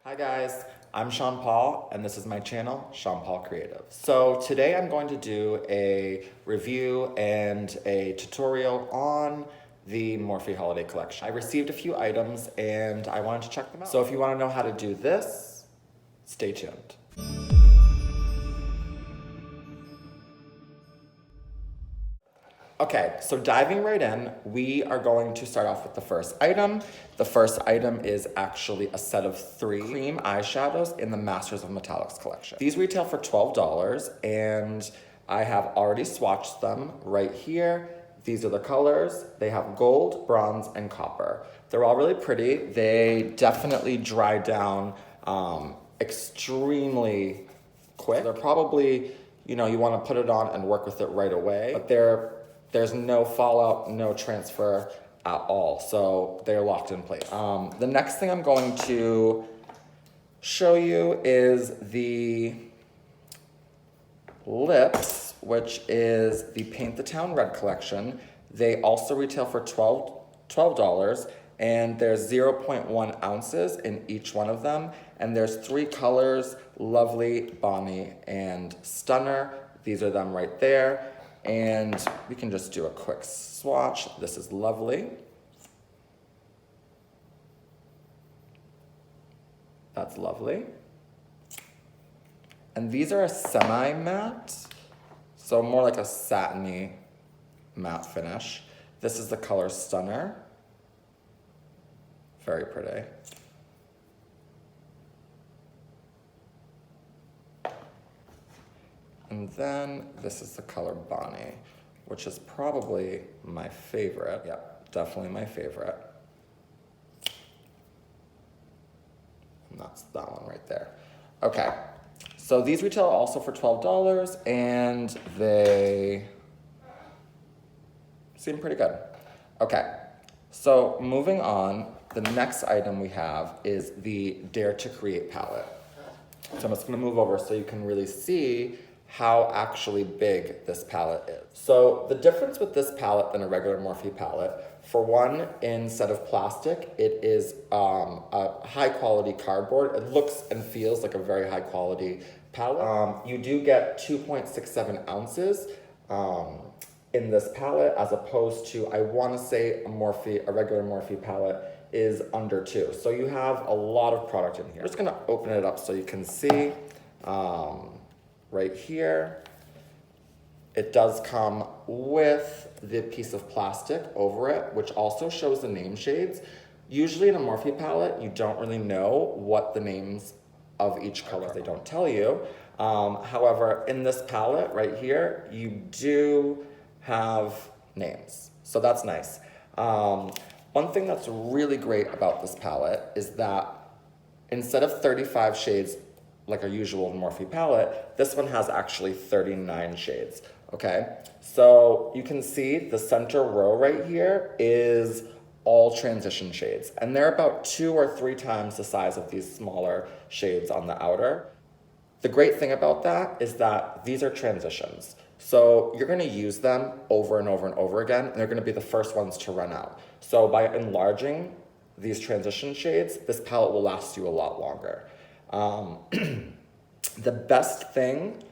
Hi guys, I'm Sean Paul and this is my channel, Sean Paul Creative. So today I'm going to do a review and a tutorial on the Morphe Holiday Collection. I received a few items and I wanted to check them out. So if you want to know how to do this, stay tuned. Okay, so diving right in, we are going to start off with the first item. The first item is actually a set of 3 cream eyeshadows in the Masters of Metallics collection. These retail for $12 and I have already swatched them right here. These are the colors. They have gold, bronze, and copper. They're all really pretty. They definitely dry down extremely quick. They're probably, you want to put it on and work with it right away, but there's no fallout, no transfer at all. So they're locked in place. The next thing I'm going to show you is the lips, which is the Paint the Town Red collection. They also retail for $12 and there's 0.1 ounces in each one of them. And there's 3 colors, Lovely, Bonnie, and Stunner. These are them right there. And we can just do a quick swatch. This is Lovely. That's Lovely. And these are a semi-matte, so more like a satiny matte finish. This is the color Stunner. Very pretty. And then this is the color Bonnie, which is probably my favorite. Yeah, definitely my favorite. And that's that one right there. Okay, so these retail also for $12 and they seem pretty good. Okay, so moving on, the next item we have is the Dare to Create palette. So I'm just gonna move over so you can really see how actually big this palette is. So the difference with this palette than a regular Morphe palette, for one, instead of plastic, it is a high quality cardboard. It looks and feels like a very high quality palette. You do get 2.67 ounces in this palette, as opposed to, I wanna say a regular Morphe palette is under 2. So you have a lot of product in here. I'm just gonna open it up so you can see. Right here, it does come with the piece of plastic over it, which also shows the name shades. Usually in a Morphe palette, you don't really know what the names of each color, they don't tell you. However, in this palette right here, you do have names, so that's nice. One thing that's really great about this palette is that instead of 35 shades like our usual Morphe palette, this one has actually 39 shades, okay? So you can see the center row right here is all transition shades, and they're about 2 or 3 times the size of these smaller shades on the outer. The great thing about that is that these are transitions. So you're gonna use them over and over and over again, and they're gonna be the first ones to run out. So by enlarging these transition shades, this palette will last you a lot longer. The best thing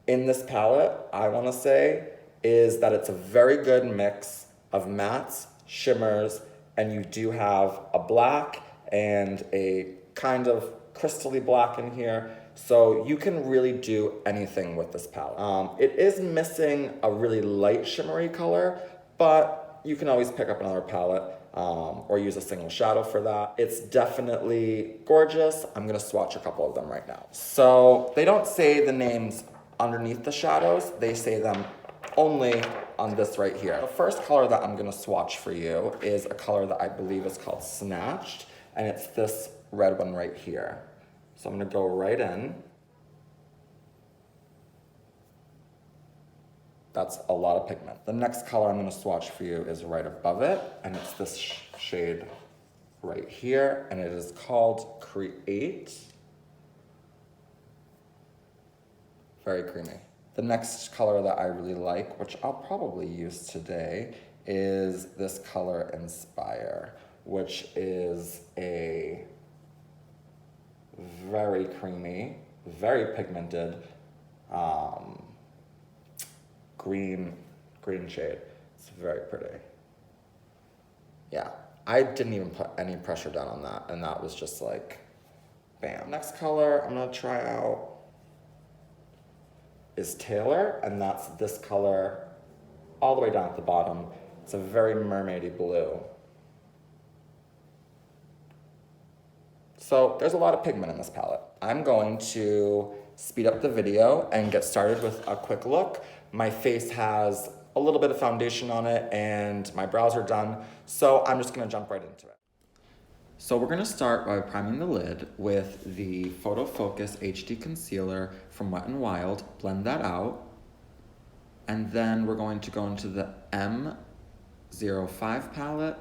in this palette, I wanna say, is that it's a very good mix of mattes, shimmers, and you do have a black and a kind of crystally black in here. So you can really do anything with this palette. It is missing a really light shimmery color, but you can always pick up another palette or use a single shadow for that. It's definitely gorgeous. I'm gonna swatch a couple of them right now. So they don't say the names underneath the shadows, they say them only on this right here. The first color that I'm gonna swatch for you is a color that I believe is called Snatched, and it's this red one right here. So I'm gonna go right in. That's a lot of pigment. The next color I'm gonna swatch for you is right above it, and it's this shade right here, and it is called Create. Very creamy. The next color that I really like, which I'll probably use today, is this color Inspire, which is a very creamy, very pigmented, green shade. It's very pretty. Yeah, I didn't even put any pressure down on that, and that was just like, bam. Next color I'm gonna try out is Taylor, and that's this color all the way down at the bottom. It's a very mermaidy blue. So there's a lot of pigment in this palette. I'm going to speed up the video and get started with a quick look. My face has a little bit of foundation on it and my brows are done, so I'm just gonna jump right into it. So we're gonna start by priming the lid with the Photo Focus HD Concealer from Wet n Wild, blend that out, and then we're going to go into the M05 palette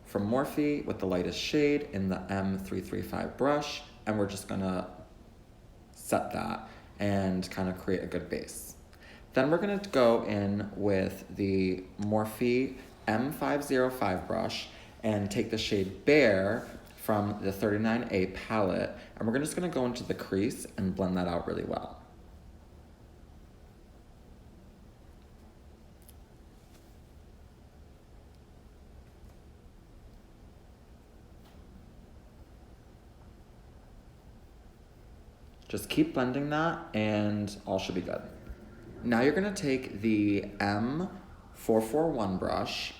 from Morphe with the lightest shade in the M335 brush, and we're just gonna set that and kind of create a good base. Then we're gonna go in with the Morphe M505 brush and take the shade Bare from the 39A palette, and we're just gonna go into the crease and blend that out really well. Just keep blending that and all should be good. Now you're gonna take the M441 brush,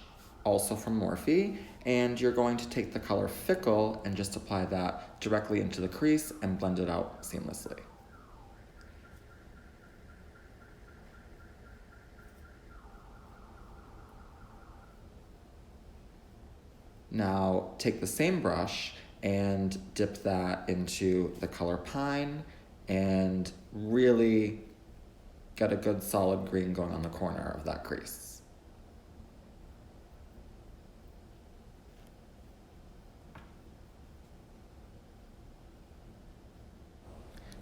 also from Morphe, and you're going to take the color Fickle and just apply that directly into the crease and blend it out seamlessly. Now take the same brush and dip that into the color Pine and really get a good solid green going on the corner of that crease.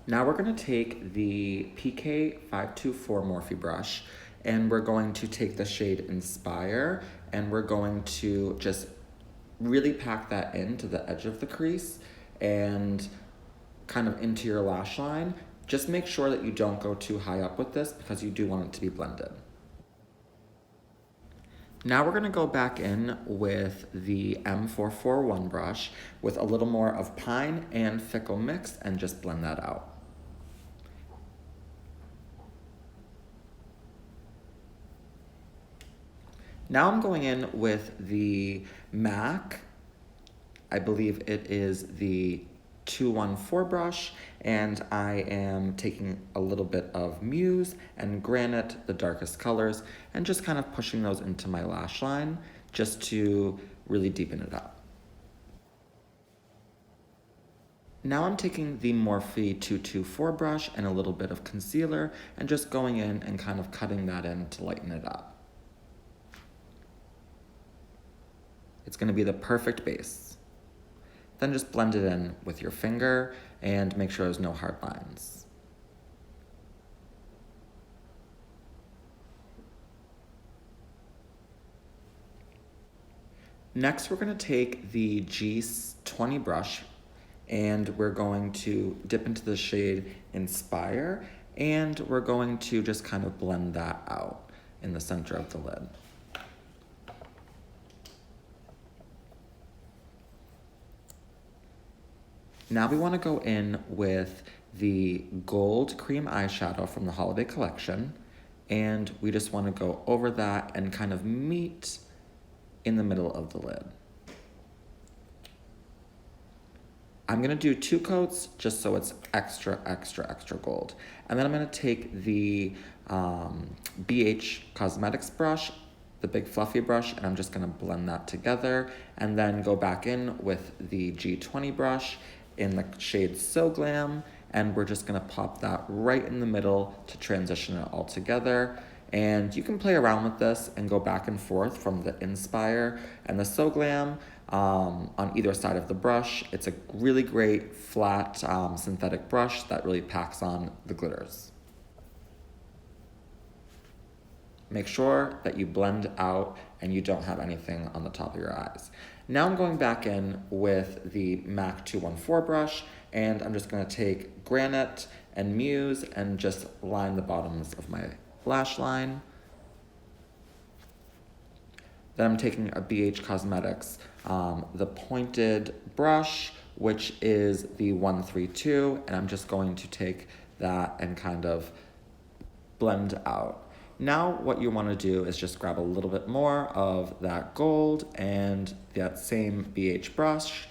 Now we're gonna take the PK524 Morphe brush and we're going to take the shade Inspire and we're going to just really pack that into the edge of the crease and kind of into your lash line. Just make sure that you don't go too high up with this because you do want it to be blended. Now we're gonna go back in with the M441 brush with a little more of Pine and Fickle mixed and just blend that out. Now I'm going in with the MAC, I believe it is the 214 brush, and I am taking a little bit of Muse and Granite, the darkest colors, and just kind of pushing those into my lash line just to really deepen it up. Now I'm taking the Morphe 224 brush and a little bit of concealer and just going in and kind of cutting that in to lighten it up. It's gonna be the perfect base. Then just blend it in with your finger and make sure there's no hard lines. Next, we're gonna take the G20 brush and we're going to dip into the shade Inspire and we're going to just kind of blend that out in the center of the lid. Now we want to go in with the gold cream eyeshadow from the holiday collection, and we just want to go over that and kind of meet in the middle of the lid. I'm going to do 2 coats just so it's extra gold. And then I'm going to take the BH Cosmetics brush, the big fluffy brush, and I'm just going to blend that together and then go back in with the G20 brush in the shade So Glam, and we're just gonna pop that right in the middle to transition it all together. And you can play around with this and go back and forth from the Inspire and the So Glam on either side of the brush. It's a really great flat synthetic brush that really packs on the glitters. Make sure that you blend out and you don't have anything on the top of your eyes. Now I'm going back in with the MAC 214 brush and I'm just gonna take Granite and Muse and just line the bottoms of my lash line. Then I'm taking a BH Cosmetics, the pointed brush, which is the 132, and I'm just going to take that and kind of blend out. Now what you want to do is just grab a little bit more of that gold and that same BH brush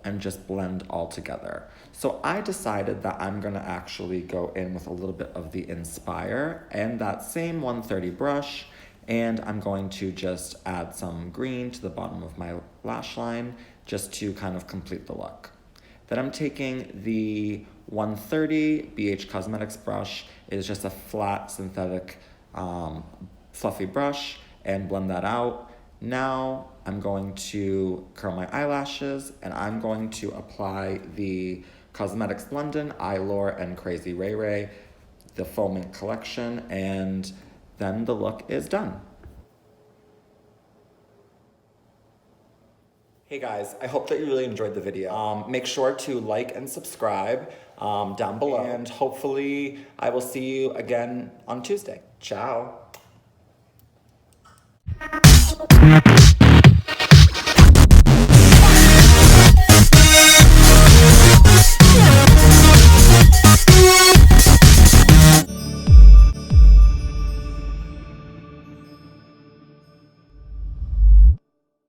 and just blend all together. So I decided that I'm gonna actually go in with a little bit of the Inspire and that same 130 brush, and I'm going to just add some green to the bottom of my lash line just to kind of complete the look. Then I'm taking the 130 BH Cosmetics brush. It is just a flat synthetic fluffy brush, and blend that out. Now I'm going to curl my eyelashes, and I'm going to apply the Cosmetics London Eyelure and Crazy Ray Ray, the Foaming collection, and then the look is done. Hey guys, I hope that you really enjoyed the video. Make sure to like and subscribe down below, and hopefully I will see you again on Tuesday. Ciao.